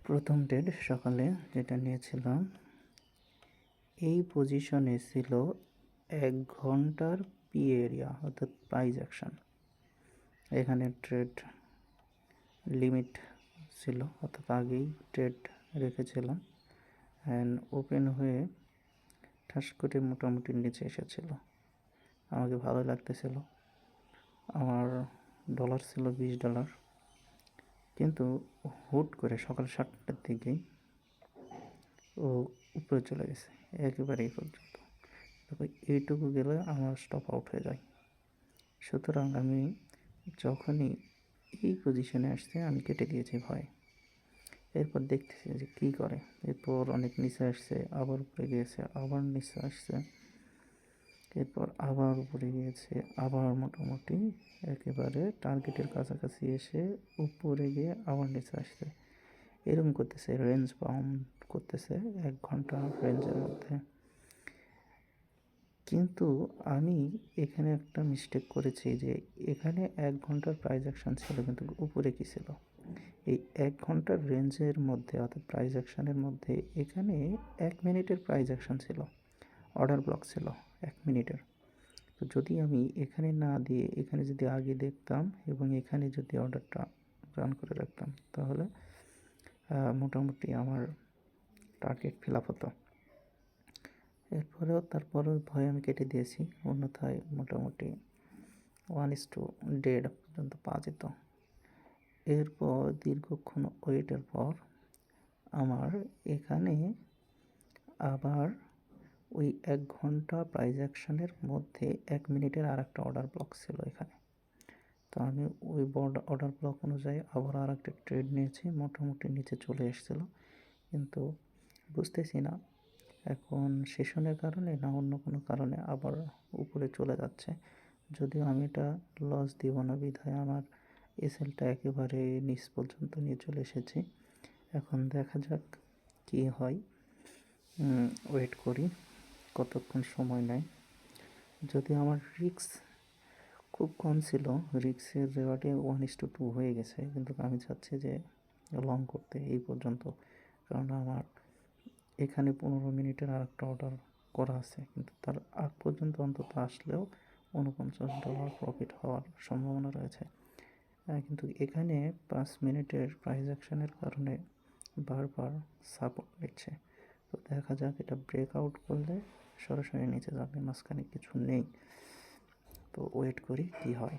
প্রথম ট্রেড সকালে যেটা নিয়েছিলাম, এই পজিশনে ছিল 1 ঘন্টার পি এরিয়া অর্থাৎ প্রাইস অ্যাকশন। এখানে ট্রেড লিমিট ছিল অর্থাৎ আগেই ট্রেড রেখেছিলাম অ্যান্ড ওপেন হয়ে ঠাস করে মোটামুটি নিচে এসেছিল। আমাকে ভালো লাগতেছিল। আমার ডলার ছিল $20, কিন্তু হুট করে সকাল 7টার দিকেই ও উপরে চলে গেছে একেবারে এই পর্যন্ত। তবে এইটুকু গেলে আমার স্টপ আউট হয়ে যায়। সুতরাং আমি যখনই এই পজিশনে আসছে আমি কেটে দিয়েছি ভয়। এরপর দেখতেছি যে কী করে। এরপর অনেক নিচে আসছে, আবার উপরে গিয়েছে, আবার নিচে আসছে, এরপর আবার উপরে গিয়েছে, আবার মোটামুটি একেবারে টার্গেটের কাছাকাছি এসে উপরে গিয়ে আবার নিচে আসছে। এরকম করতেছে, রেঞ্জ বাউন্ড করতেছে 1 ঘন্টা রেঞ্জের মধ্যে। কিন্তু আমি এখানে একটা মিস্টেক করেছি যে এখানে 1 ঘন্টার প্রাইস অ্যাকশন ছিল, কিন্তু উপরে কী ছিল, এই 1 ঘন্টার রেঞ্জের মধ্যে অর্থাৎ প্রাইস অ্যাকশনের মধ্যে এখানে 1 মিনিটের প্রাইস অ্যাকশন ছিল, অর্ডার ব্লক ছিল 1 মিনিটের। তো যদি আমি এখানে না দিয়ে এখানে যদি আগে দেখতাম এবং এখানে যদি অর্ডারটা রান করে রাখতাম, তাহলে মোটামুটি আমার টার্গেট ফিল আপ হতো। তারপরেও ভয় আমি কেটে দিয়েছি, অন্যথায় মোটামুটি 1:1.5 পর্যন্ত পাওয়া যেত। এরপর দীর্ঘক্ষণ ওয়েটের পর আমার এখানে আবার ওই 1 ঘন্টা প্রাইস অ্যাকশনের মধ্যে 1 মিনিটের আর একটা অর্ডার ব্লক ছিল এখানে। তো আমি ওই অর্ডার ব্লক অনুযায়ী আবার আর একটা ট্রেড নিয়েছি, মোটামুটি নিচে চলে এসেছিলো, কিন্তু বুঝতেছি না এখন সেশনের কারণে না অন্য কোনো কারণে আবার উপরে চলে যাচ্ছে। যদিও আমি এটা লস দিব না বিধায় আমার এসএলটা একেবারে নিচ পর্যন্ত নিয়ে চলে এসেছি। এখন দেখা যাক কী হয়, ওয়েট করি কতক্ষণ সময় নেয়। যদি আমার রিস্ক খুব কম ছিল, রিস্কের রেওয়ার্ডে 1:2 হয়ে গেছে, কিন্তু আমি চাচ্ছি যে লং করতে এই পর্যন্ত, কারণ আমার এখানে 15 মিনিটের আর একটা অর্ডার করা আছে, কিন্তু তার আগ পর্যন্ত অন্তত আসলেও $49 প্রফিট হওয়ার সম্ভাবনা রয়েছে। কিন্তু এখানে 5 মিনিটের প্রাইস অ্যাকশনের কারণে বারবার সাপোর্ট নিচ্ছে। তো দেখা যাক, এটা ব্রেকআউট করলে সরাসরি নিচে যাবে, মাঝখানে কিছু নেই। তো ওয়েট করি কী হয়।